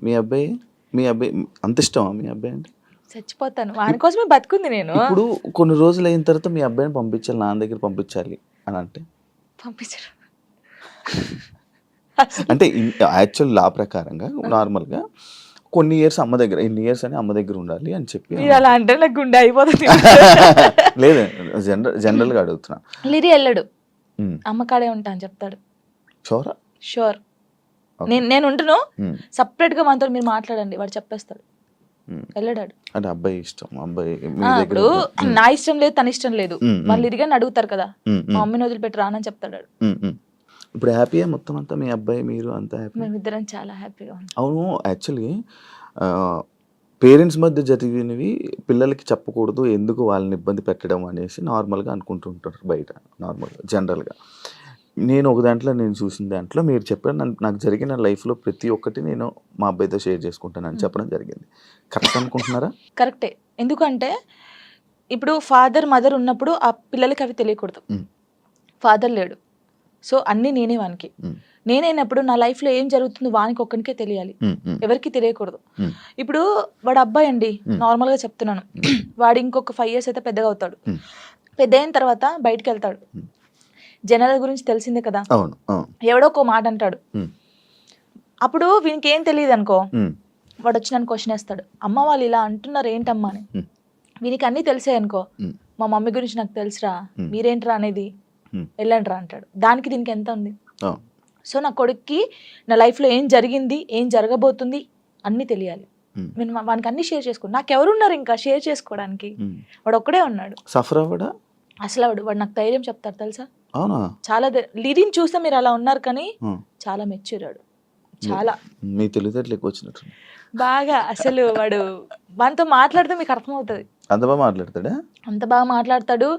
మీ అబ్బాయి మీ అబ్బాయి అంత ఇష్టమా మీ అబ్బాయి అంటే? చచ్చిపోతాను వాని కోసమే బతుకుంది నేను. ఇప్పుడు కొన్ని రోజులు అయిన తర్వాత మీ అబ్బాయిని పంపించాలి, నాన్న దగ్గర పంపించాలి అని అంటే పంపించరు. అంటే యాక్చువల్ లా ప్రకారంగా నార్మల్గా కొన్ని ఇయర్స్ అమ్మ దగ్గర, ఇన్ని ఇయర్స్ అని అమ్మ దగ్గర ఉండాలి అని చెప్పి. మీరు అలా అంటే నాకు గుండె అయిపోతుంది. లేదు జనరల్గా అడుగుతున్నా. లిరి వెళ్ళడు, అమ్మ కాడే ఉంటా అని చెప్తాడు. షోరా? షూర్. నేను ఉంటును సపరేట్ గా మనతో మీరు మాట్లాడండి వాడు చెప్పేస్తాడు. వెళ్ళడాడు. అంటే అబ్బాయి ఇష్టం, అబ్బాయి ఇప్పుడు నా ఇష్టం లేదు తన ఇష్టం లేదు, వాళ్ళు ఇరిగాని అడుగుతారు కదా, మా మమ్మీని వదిలిపెట్టి రానని చెప్తాడు. ఇప్పుడు హ్యాపీయా మొత్తం అంతా మీ అబ్బాయి మీరు అంతా హ్యాపీ? మేమిద్దరం చాలా హ్యాపీగా ఉన్నాం. అవును, యాక్చువల్లీ పేరెంట్స్ మధ్య జరిగినవి పిల్లలకి చెప్పకూడదు, ఎందుకు వాళ్ళని ఇబ్బంది పెట్టడం అనేసి నార్మల్గా అనుకుంటుంటారు బయట, నార్మల్గా జనరల్గా. నేను ఒక దాంట్లో నేను చూసిన దాంట్లో మీరు చెప్పారు, నాకు జరిగిన లైఫ్లో ప్రతి ఒక్కటి నేను మా అబ్బాయితో షేర్ చేసుకుంటానని చెప్పడం జరిగింది. కరెక్ట్ అనుకుంటున్నారా? కరెక్టే. ఎందుకంటే ఇప్పుడు ఫాదర్ మదర్ ఉన్నప్పుడు ఆ పిల్లలకి అవి తెలియకూడదు. ఫాదర్ లేడు, సో అన్నీ నేనే వానికి. నేనైనప్పుడు నా లైఫ్లో ఏం జరుగుతుందో వానికి ఒక్కనికే తెలియాలి, ఎవరికి తెలియకూడదు. ఇప్పుడు వాడు అబ్బాయి అండి, నార్మల్గా చెప్తున్నాను, వాడు ఇంకొక 5 years అయితే పెద్దగా అవుతాడు. పెద్ద అయిన తర్వాత బయటికి వెళ్తాడు, జనాల గురించి తెలిసిందే కదా, ఎవడో ఒక మాట అంటాడు. అప్పుడు వీనికి ఏం తెలియదు అనుకో, వాడు వచ్చి నన్ను క్వశ్చన్ వేస్తాడు, అమ్మ వాళ్ళు ఇలా అంటున్నారు ఏంటమ్మా అని. వీనికి అన్నీ తెలిసాయి అనుకో, మా మమ్మీ గురించి నాకు తెలుసురా, మీరేంట్రా అనేది, వెళ్ళండి రా అంటాడు. దానికి దీనికి ఎంత ఉంది? సో నా కొడుక్కి నా లైఫ్లో ఏం జరిగింది, ఏం జరగబోతుంది అన్నీ తెలియాలి. నేను వానికి అన్ని షేర్ చేసుకో, నాకెవరున్నారు ఇంకా షేర్ చేసుకోవడానికి, వాడు ఒక్కడే ఉన్నాడు. సఫర్ అవ్వడా అసలు వాడు నాకు ధైర్యం చెప్తాడు తెలుసా. అవునా? చాలా లిరిని చూస్తే మీరు అలా ఉన్నారు కానీ చాలా మెచ్యూరాడు, చాలా. మీ తెలివితేటలు ఎక్కువ వచ్చినట్టు బాగా. అసలు వాడు వానితో మాట్లాడితే మీకు అర్థమవుతుంది. అంత బాగా మాట్లాడతాడా? అంత బాగా మాట్లాడతాడు,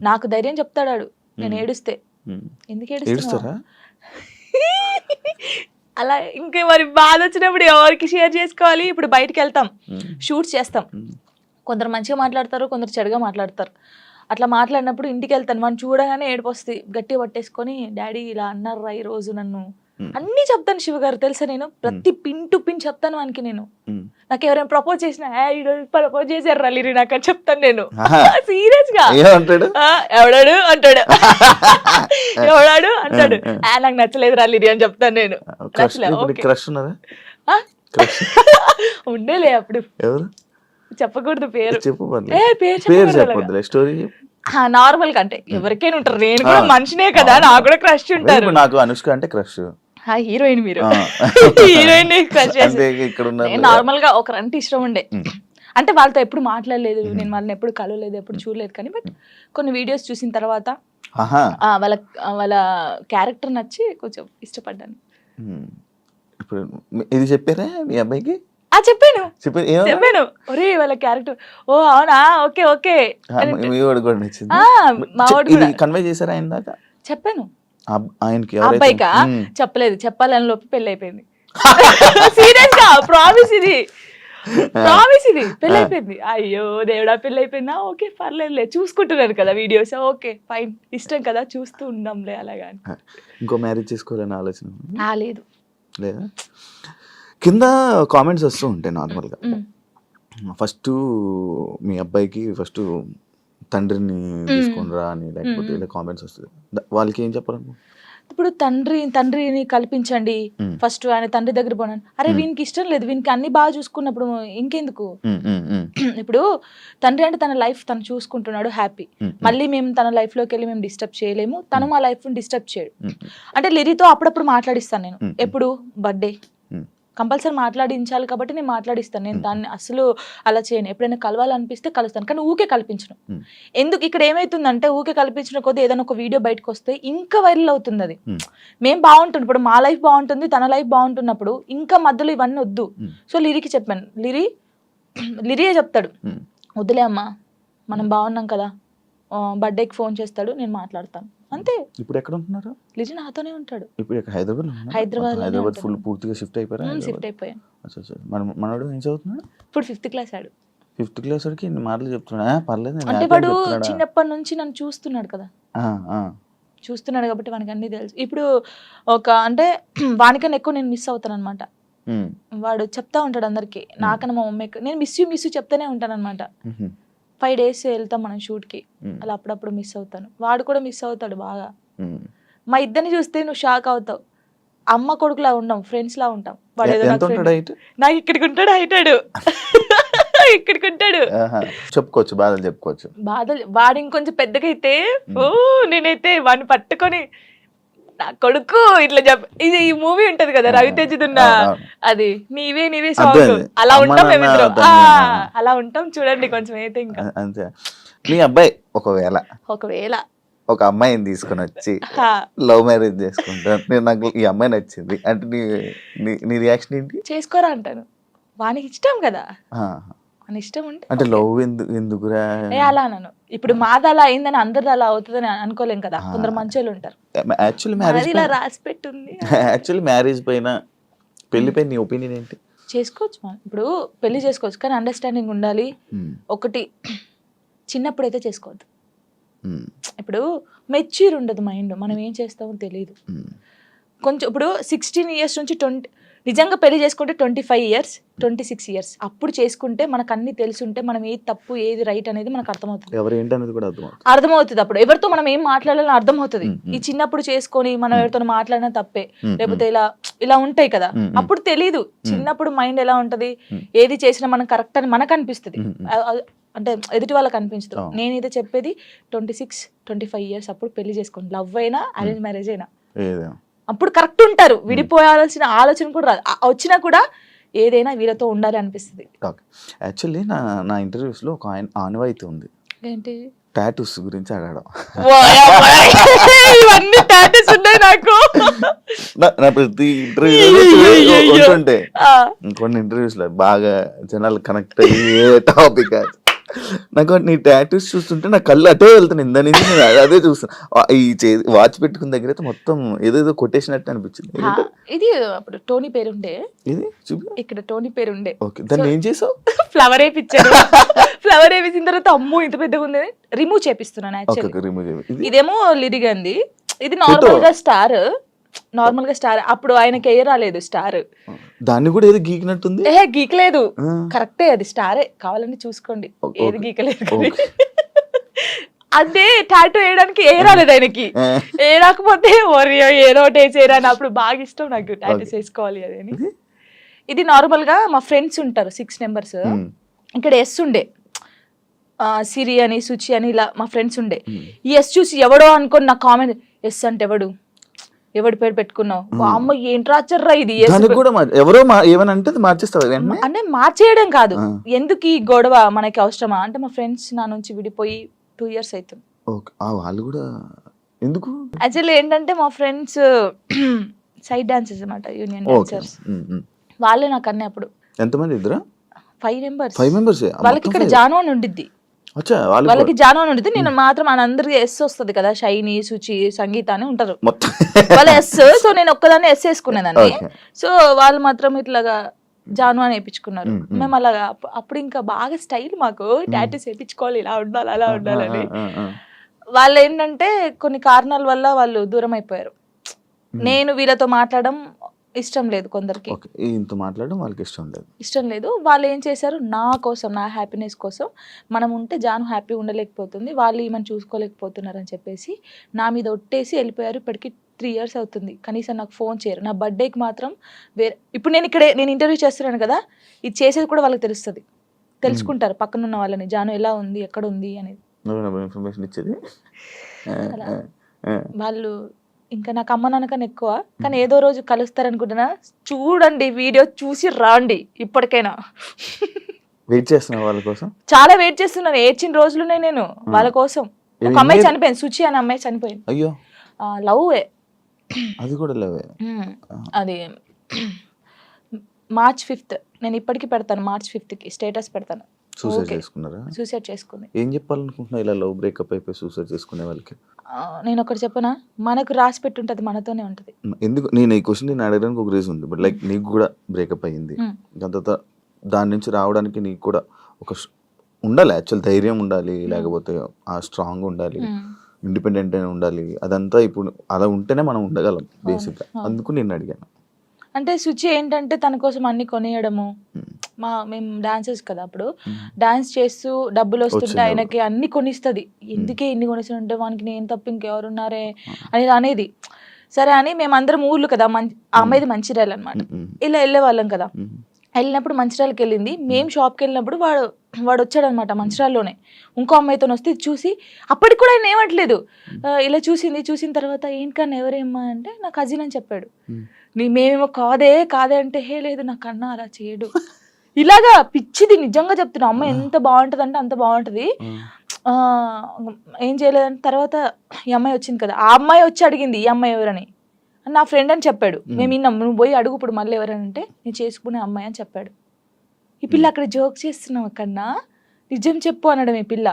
నాకు ధైర్యం చెప్తాడు. నేను ఏడుస్తే, ఎందుకు ఏడుస్తారా అలా. ఇంకా మరి బాధ వచ్చినప్పుడు ఎవరికి షేర్ చేసుకోవాలి? ఇప్పుడు బయటికి వెళ్తాం, షూట్స్ చేస్తాం, కొందరు మంచిగా మాట్లాడతారు, కొందరు చెడుగా మాట్లాడతారు. అట్లా మాట్లాడినప్పుడు ఇంటికి వెళ్తాను, మనం చూడగానే ఏడుపు వస్తుంది, గట్టిగా పట్టేసుకొని డాడీ ఇలా అన్నారా ఈ రోజు నన్ను అన్నీ చెప్తాను. శివ గారు తెలుసా, నేను ప్రతి పిన్ టు పిన్ చెప్తాను వానికి. నేను నాకు ఎవరైనా ప్రపోజ్ చేసినా ప్రపోజ్ చేశారు రా లిరి నాకు అని చెప్తాను నేను, సీరియస్ గా. ఎవడాడు అంటాడు, ఎవడాడు అంటాడు, నాకు నచ్చలేదు రా లిరి అని చెప్తాను నేను. ఉండేలే అప్పుడు, చెప్పకూడదు పేరు, నార్మల్ గా అంటే ఎవరికైనా ఉంటారు, నేను కూడా మనిషినే కదా, నాకు కూడా క్రష్ ఉంటారు. నాకు అనుష్క అంటే క్రష్, హీరోయిన్ మీరు హీరోయిన్ క్రష్ చేసి నార్మల్ గా ఒకరంటే ఇష్టం ఉండే. అంటే వాళ్ళతో ఎప్పుడు మాట్లాడలేదు, నేను వాళ్ళని ఎప్పుడు కలవలేదు, ఎప్పుడు చూడలేదు, కానీ బట్ కొన్ని వీడియోస్ చూసిన తర్వాత వాళ్ళ క్యారెక్టర్ నచ్చి కొంచెం ఇష్టపడ్డాను. ఇప్పుడు ఇది చెప్పారా మీ అబ్బాయికి? చెప్పాను ఒరే వాళ్ళ క్యారెక్టర్, ఓ అవునా, ఓకే ఓకే. కన్వే చేశారా ఆయన దాకా? చెప్పాను ఆయనకి. అబ్బాయికా చెప్పలేదు, చెప్పాలని లోపు పెళ్లి అయిపోయింది. సీరియస్ గా ప్రామిస్, ఇది ప్రామిస్, ఇది పెళ్లి అయిపోయింది. అయ్యో దేవుడా పెళ్లి అయిపోయిందా, ఓకే పర్లేదులే, చూసుకుంటున్నారు కదా వీడియోస్, ఓకే ఫైన్, ఇష్టం కదా చూస్తూ ఉందాంలే అలాగా. ఇంకో మ్యారేజ్ చేసుకోవాలని ఆలోచన లేదు లేదా? కింద కామెంట్స్ వస్తూ ఉంటాయి నార్మల్గా. ఫస్ట్ మీ అబ్బాయికి ఫస్ట్ తండ్రిని తీసుకునిరా అని, లేకపోతే ఇలా కామెంట్స్ వస్తుంది, వాళ్ళకి ఏం చెప్పాలనుకో? ఇప్పుడు తండ్రిని కల్పించండి ఫస్ట్, ఆయన తండ్రి దగ్గర పోనాను. అరే వీనికి ఇష్టం లేదు, వీనికి అన్ని బాగా చూసుకున్నప్పుడు ఇంకెందుకు? ఇప్పుడు తండ్రి అంటే తన లైఫ్ తను చూసుకుంటున్నాడు, హ్యాపీ. మళ్ళీ మేము తన లైఫ్ లోకి వెళ్ళి మేము డిస్టర్బ్ చేయలేము, తను మా లైఫ్ డిస్టర్బ్ చేయడు. అంటే లిరితో అప్పుడప్పుడు మాట్లాడిస్తాను నేను, ఎప్పుడు బర్త్డే కంపల్సరీ మాట్లాడించాలి కాబట్టి నేను మాట్లాడిస్తాను. నేను దాన్ని అసలు అలా చేయను, ఎప్పుడైనా కలవాలనిపిస్తే కలుస్తాను, కానీ ఊకే కల్పించను. ఎందుకు ఇక్కడ ఏమైతుందంటే ఊకే కల్పించిన కొద్ది ఏదైనా ఒక వీడియో బయటకు వస్తే ఇంకా వైరల్ అవుతుంది. అది మేము బాగుంటుంది, ఇప్పుడు మా లైఫ్ బాగుంటుంది, తన లైఫ్ బాగుంటున్నప్పుడు ఇంకా మధ్యలో ఇవన్నీ వద్దు. సో లిరికి చెప్పాను, లిరియే చెప్తాడు, వద్దులే అమ్మా మనం బాగున్నాం కదా, బర్త్డేకి ఫోన్ చేస్తాడు, నేను మాట్లాడతాను అంతే. ఇప్పుడు ఎక్కడ ఉంటున్నారు? లిజి నాతోనే ఉంటాడు. ఇప్పుడు హైదరాబాద్ ఫుల్ పూర్తిగా షిఫ్ట్ అయిపోయారు? షిఫ్ట్ అయిపోయాను. మనోడు ఏం చదువుతున్నాడు? ఇప్పుడు 5th class ఆడు. 5th class వాడికి ఇన్ని మాటలు చెప్తున్నా పర్లేదు అంటే వాడు చిన్నప్పటి నుంచి నన్ను చూస్తున్నాడు కదా, చూస్తున్నాడు కాబట్టి వానికి అన్ని తెలుసు. ఇప్పుడు ఒక అంటే వానికన్నా ఎక్కువ నేను మిస్ అవుతాను అనమాట. వాడు చెప్తా ఉంటాడు అందరికి, నాకన్నా మా మమ్మీకి నేను మిస్ యూ చెప్తానే ఉంటాను అనమాట. 5 days వెళ్తాం మనం షూట్కి, అలా అప్పుడప్పుడు మిస్ అవుతాను, వాడు కూడా మిస్ అవుతాడు బాగా. మా ఇద్దరిని చూస్తే నువ్వు షాక్ అవుతావు. అమ్మ కొడుకులా ఉండం, ఫ్రెండ్స్ లా ఉంటాం. వాడు ఏదో నాకు ఇక్కడికి ఉంటాడు, హైటాడు ఇక్కడికి ఉంటాడు. చెప్పుకోవచ్చు, బాధలు చెప్పుకోవచ్చు. బాధలు వాడు ఇంకొంచెం పెద్దగా అయితే నేనైతే వాడిని పట్టుకొని నా కొడుకు ఇట్లా ఇది ఈ మూవీ ఉంటది కదా రవితేజదున్న, అది నీవే నీవే సాంగ్, అలా ఉంటాం మేమిద్దరం. అలా ఉంటాం చూడండి కొంచెం అయితే. ఇంకా అంతే. మీ అబ్బాయి ఒకవేళ ఒక అమ్మాయిని తీసుకుని వచ్చి లవ్ మ్యారేజ్ చేసుకుంటాను, నేను నాకు ఈ అమ్మాయి నచ్చింది అంటే నీ రియాక్షన్ ఏంటి? చేసుకోరా అంటాను. వానికి ఇష్టం కదా, అని ఇష్టం ఉంటే అంటే లవ్ ఎందుకురా అలా అన్నాను. ఇప్పుడు మాది అలా అయిందని అందరిది అలా అవుతుందని అనుకోలేం కదా, కొందరు మంచోళ్ళు ఉంటారు. యాక్చువల్లీ రాసి పెట్టుంది. యాక్చువల్లీ మ్యారేజ్ పైన, పెళ్లి పైన నీ ఒపీనియన్ ఏంటి? చేసుకోవచ్చు మనం, ఇప్పుడు పెళ్లి చేసుకోవచ్చు, కానీ అండర్స్టాండింగ్ ఉండాలి. ఒకటి, చిన్నప్పుడు అయితే చేసుకోవద్దు. ఇప్పుడు మెచ్యూర్ ఉండదు మైండ్, మనం ఏం చేస్తామో తెలియదు. కొంచెం ఇప్పుడు 16 years నుంచి 20, నిజంగా పెళ్లి చేసుకుంటే 25 years 26 years అప్పుడు చేసుకుంటే మనకు అన్ని తెలుసుంటే మనం ఏది తప్పు ఏది రైట్ అనేది మనకు అర్థమవుతుంది. అర్థమవుతుంది అప్పుడు ఎవరితో మనం ఏం మాట్లాడాలని అర్థమవుతుంది. ఈ చిన్నప్పుడు చేసుకొని మనం ఎవరితో మాట్లాడినా తప్పే, లేకపోతే ఇలా ఉంటాయి కదా, అప్పుడు తెలీదు. చిన్నప్పుడు మైండ్ ఎలా ఉంటది, ఏది చేసినా మనం కరెక్ట్ అని మనకు అనిపిస్తుంది, అంటే ఎదుటి వాళ్ళకి అనిపించదు. నేనైతే చెప్పేది 26-25 years అప్పుడు పెళ్లి చేసుకోండి. లవ్ అయినా అరేంజ్ మ్యారేజ్ అయినా అప్పుడు కరెక్ట్ ఉంటారు. విడిపోయాల్సిన ఆలోచన కూడా రాదు, వచ్చినా కూడా ఏదైనా వీళ్ళతో ఉండాలి అనిపిస్తుంది. యాక్చువల్లీ నా ఇంటర్వ్యూస్ లో ఒక ఆనవాయితీ ఉంది, ఏంటి టాటూస్ గురించి అడగడం. ఇవన్నీ టాటూస్ ఉన్నాయి నాకు. నా ప్రతి ఇంటర్వ్యూ ఉంటుంటే కొన్ని ఇంటర్వ్యూస్ లో బాగా జనాలు కనెక్ట్ అయ్యే టాపిక్. నాకు నీ టాటూస్ చూస్తుంటే నా కళ్ళు అటే వెళ్తాను, ఇందా నుంచి నేను అదే చూస్తాను. ఈ వాచ్ పెట్టుకున్న దగ్గర అయితే మొత్తం ఏదేదో కొట్టేసినట్టు అనిపించింది. ఇది అప్పుడు టోనీ పేరు ఉండే, ఇది చూపి ఇక్కడ టోనీ పేరు ఉండే. ఓకే, దాన్ని ఏం చేసావు? ఫ్లవర్ వేయించారు. ఫ్లవర్ వేయించిన తర్వాత అమ్మో ఇంత పెద్దగా ఉంది, రిమూవ్ చేపిస్తున్నాను. ఇదేమో లిరిగంది, ఇది నార్మల్ గా స్టార్, నార్మల్ గా స్టార్. అప్పుడు ఆయనకి ఏ రాలేదు స్టార్, దాన్ని కూడా ఏదో గీకినట్టుంది. గీకలేదు, కరెక్టే, అది స్టారే, కావాలని చూసుకోండి, ఏది గీకలేదు. అదే టాటూ వేయడానికి ఏ రాలేదు ఆయనకి, ఏ రాకపోతే ఏదో ఒకటి వేసేరా అని. అప్పుడు బాగా ఇష్టం నాకు టాటూస్ వేసుకోవాలి అని. ఇది నార్మల్ గా మా ఫ్రెండ్స్ ఉంటారు 6 members, ఇక్కడ ఎస్ ఉండే, సిరి అని సుచి అని ఇలా మా ఫ్రెండ్స్ ఉండే. ఈ ఎస్ చూసి ఎవడో అనుకోని నా కామెంట్, ఎస్ అంటే ఎవడి పేరు పెట్టుకున్నావు, అమ్మ ఏంటి రాచర్రా ఇది, ఎవరో ఏమనంటే మార్చేస్తావు అంటే మార్చేయడం కాదు, ఎందుకు ఈ గొడవ మనకి అవసరమా అంటే. మా ఫ్రెండ్స్ నా నుంచి విడిపోయి 2 years అవుతుంది. వాళ్ళు కూడా ఎందుకు, యాక్చువల్లీ ఏంటంటే మా ఫ్రెండ్స్ సైడ్ డాన్సర్స్ అన్నమాట, యూనియన్ డాన్సర్స్. వాళ్ళే నాకు అన్నీ. అప్పుడు ఎంతమంది? ఇద్దరు 5 members. వాళ్ళకి ఇక్కడ జాను అని ఉండిద్ది, వాళ్ళకి జాను అని ఉంటుంది. నేను మాత్రం అందరికి ఎస్ వస్తుంది కదా, షైని సుచి సంగీత అని ఉంటారు వాళ్ళ ఎస్. సో నేను ఒక్కదాన్ని ఎస్ వేసుకునేదాన్ని, సో వాళ్ళు మాత్రం ఇట్లాగా జాను అని వేయించుకున్నారు. మేము అలాగా అప్పుడు ఇంకా బాగా స్టైల్ మాకు, టాటూస్ వేయించుకోవాలి, ఇలా ఉండాలి అలా ఉండాలని. వాళ్ళు ఏంటంటే కొన్ని కారణాల వల్ల వాళ్ళు దూరం అయిపోయారు. నేను వీళ్ళతో మాట్లాడడం ఇష్టం లేదు, కొందరికి మాట్లాడడం వాళ్ళకి ఇష్టం లేదు. వాళ్ళు ఏం చేశారు, నా కోసం, నా హ్యాపీనెస్ కోసం, మనం ఉంటే జాను హ్యాపీ ఉండలేకపోతుంది, వాళ్ళు ఈమెను చూసుకోలేకపోతున్నారు అని చెప్పేసి నా మీద ఒట్టేసి వెళ్ళిపోయారు. ఇప్పటికి 3 years అవుతుంది, కనీసం నాకు ఫోన్ చేయరు. నా బర్త్డేకి మాత్రం ఇప్పుడు నేను ఇంటర్వ్యూ చేస్తున్నాను కదా, ఇది చేసేది కూడా వాళ్ళకి తెలుసుకుంటారు పక్కన ఉన్న వాళ్ళని, జాను ఎలా ఉంది, ఎక్కడ ఉంది అనేది వాళ్ళు. ఇంకా నాకు అమ్మ నాన్న కన్నా ఎక్కువ, కానీ ఏదో రోజు కలుస్తారనుకుంటున్నా. చూడండి వీడియో చూసి రాండి, ఇప్పటికైనా వెయిట్ చేస్తున్నా వాళ్ళ కోసం, చాలా వెయిట్ చేస్తున్నాను. ఏడ్చిన రోజులునే నేను వాళ్ళ కోసం. ఒక అమ్మాయి చనిపోయింది, సుచి అనే అమ్మాయి చనిపోయింది. అయ్యో, లవ్వే, అది కూడా లవ్వే. అది March 5th, నేను ఇప్పటికీ పెడతాను, March 5th స్టేటస్ పెడతాను. సూసైడ్ చేసుకుంది. ఏం చెప్పాలనుకుంటున్నా ఇలా లవ్ బ్రేకప్ అయిపోయి సూసైడ్ చేసుకునే వాళ్ళకి? నేను ఒకటి చెప్పనా, మనకు రాసి పెట్టుంటది, మనతోనే ఉంటది. ఎందుకు నేను ఈ క్వశ్చన్ నేను అడగడానికి ఒక రీజన్ ఉంది. బట్ లైక్ నీకు కూడా బ్రేకప్ అయ్యింది, దాని తర్వాత దాని నుంచి రావడానికి నీకు కూడా ఒక ఉండాలి, యాక్చువల్ ధైర్యం ఉండాలి, లేకపోతే ఆ స్ట్రాంగ్ ఉండాలి, ఇండిపెండెంట్ అయినా ఉండాలి. అదంతా ఇప్పుడు అలా ఉంటేనే మనం ఉండగలం బేసిక్గా. అందుకు నేను అడిగాను. అంటే శుచి ఏంటంటే తన కోసం అన్ని కొనియడము. మేము డాన్సర్స్ కదా అప్పుడు, డాన్స్ చేస్తూ డబ్బులు వస్తుంటే వచ్చినప్పుడు. ఆయనకి అన్ని కొనిస్తుంది. ఎందుకే ఇన్ని కొనిస్తుంటే వానికి నేను తప్ప ఇంకెవరున్నారే అని అనేది. సరే అని మేమందరం ఊర్లు కదా, ఆ అమ్మాయిది మంచిర్యాల అనమాట. ఇలా వెళ్ళే వాళ్ళం కదా. వెళ్ళినప్పుడు మంచిర్యాలకి వెళ్ళింది. మేము షాప్కి వెళ్ళినప్పుడు వాడు వచ్చాడనమాట మంచిర్యాలలోనే. ఇంకో అమ్మాయితో వస్తే ఇది చూసి అప్పటికి కూడా ఆయన ఏమట్లేదు. ఇలా చూసిన తర్వాత ఏంటన్నా ఎవరేమ్మా అంటే నా కజిన్ అని చెప్పాడు. మేమేమో కాదే అంటే హే లేదు నా కన్నా అలా చేయడు. ఇలాగా పిచ్చిది నిజంగా చెప్తున్నా. అమ్మాయి ఎంత బాగుంటది అంటే అంత బాగుంటది. ఏం చేయలేదంటే తర్వాత ఈ అమ్మాయి వచ్చింది కదా, ఆ అమ్మాయి వచ్చి అడిగింది ఈ అమ్మాయి ఎవరని. నా ఫ్రెండ్ అని చెప్పాడు. మేము విన్నాం. నువ్వు పోయి అడుగు ఇప్పుడు మళ్ళీ ఎవరంటే నేను చేసుకునే అమ్మాయి అని చెప్పాడు. ఈ పిల్ల అక్కడ జోక్ చేస్తున్నావు కన్నా, నిజం చెప్పు అనడం ఈ పిల్ల.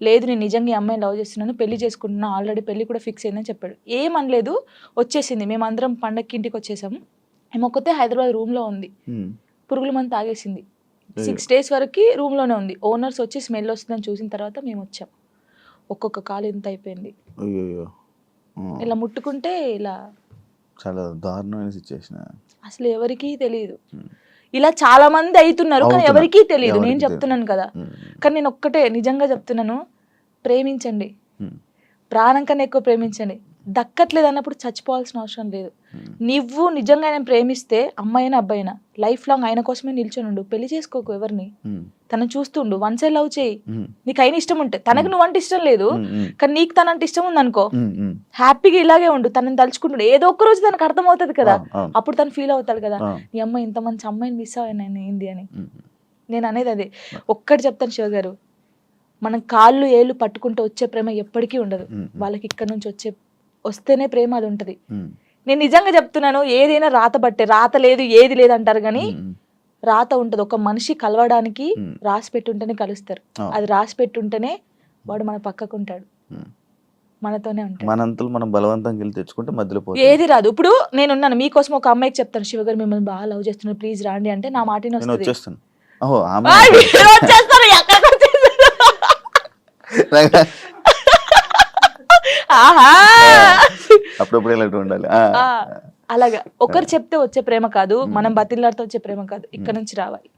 లేదు నేను నిజంగా ఈ అమ్మాయిని లవ్ చేస్తున్నాను, పెళ్లి చేసుకుంటున్నా, ఆల్రెడీ పెళ్లి కూడా ఫిక్స్ అయిందని చెప్పాడు. ఏమనలేదు, వచ్చేసింది. మేమందరం పండగకి ఇంటికి వచ్చేసాము. ఆమె ఒక్కతే హైదరాబాద్ రూమ్లో ఉంది. పురుగుల మందు తాగేసింది. 6 days వరకు రూమ్లోనే ఉంది. ఓనర్స్ వచ్చి స్మెల్ వస్తుందని చూసిన తర్వాత మేము వచ్చాం. ఒక్కొక్క కాలు ఇంత అయిపోయింది. ఇలా ముట్టుకుంటే ఇలా చాలా దారుణమైన సిచ్యువేషన్. అసలు ఎవరికీ తెలియదు. ఇలా చాలా మంది అవుతున్నారు కానీ ఎవరికీ తెలియదు. నేను చెప్తున్నాను కదా. కానీ నేను ఒక్కటే నిజంగా చెప్తున్నాను, ప్రేమించండి. ప్రాణం కన్నా ఎక్కువ ప్రేమించండి. దక్కట్లేదు అన్నప్పుడు చచ్చిపోవాల్సిన అవసరం లేదు. నువ్వు నిజంగా ఆయన ప్రేమిస్తే అమ్మాయినా అబ్బాయినా లైఫ్ లాంగ్ ఆయన కోసమే నిల్చొని ఉండు. పెళ్లి చేసుకోకు ఎవరిని. తనను చూస్తుండు. వన్ సైడ్ లవ్ చేయి. నీకు అయిన ఇష్టం ఉంటే, తనకు నువ్వంటే ఇష్టం లేదు కానీ నీకు తనంటే ఇష్టం ఉంది అనుకో, హ్యాపీగా ఇలాగే ఉండు. తనని తలుచుకుంటుండు. ఏదో ఒక్క రోజు తనకు అర్థం అవుతుంది కదా, అప్పుడు తను ఫీల్ అవుతాడు కదా, నీ అమ్మాయి ఇంత మంచి అమ్మాయిని మిస్ అయ్యాను ఏంది అని. నేను అనేది అదే. ఒక్కటి చెప్తాను శివ గారు, మనం కాళ్ళు ఏళ్ళు పట్టుకుంటూ వచ్చే ప్రేమ ఎప్పటికీ ఉండదు. వాళ్ళకి ఇక్కడ నుంచి వస్తేనే ప్రేమ అది ఉంటది. నేను నిజంగా చెప్తున్నాను, ఏదైనా రాత బట్టే. రాత లేదు ఏది లేదు అంటారు కానీ రాత ఉంటది. ఒక మనిషి కలవడానికి రాసి పెట్టుంటేనే కలుస్తారు. అది రాసి పెట్టుంటేనే వాడు మన పక్కకు ఉంటాడు, మనతోనే ఉంటాడు. మనంతలు మనం బలవంతంగా వెళ్ళి తెచ్చుకుంటే మధ్యలో ఏది రాదు. ఇప్పుడు నేనున్నాను, మీకోసం ఒక అమ్మాయికి చెప్తాను, శివగారు మిమ్మల్ని బాగా లవ్ చేస్తున్నాను ప్లీజ్ రాండి అంటే నా మాట వచ్చేస్తాను. అప్పుడప్పుడు ఇలాంటి ఉండాలి. అలాగా ఒకరు చెప్తే వచ్చే ప్రేమ కాదు, మనం బతిలాడితే వచ్చే ప్రేమ కాదు, ఇక్కడ నుంచి రావాలి.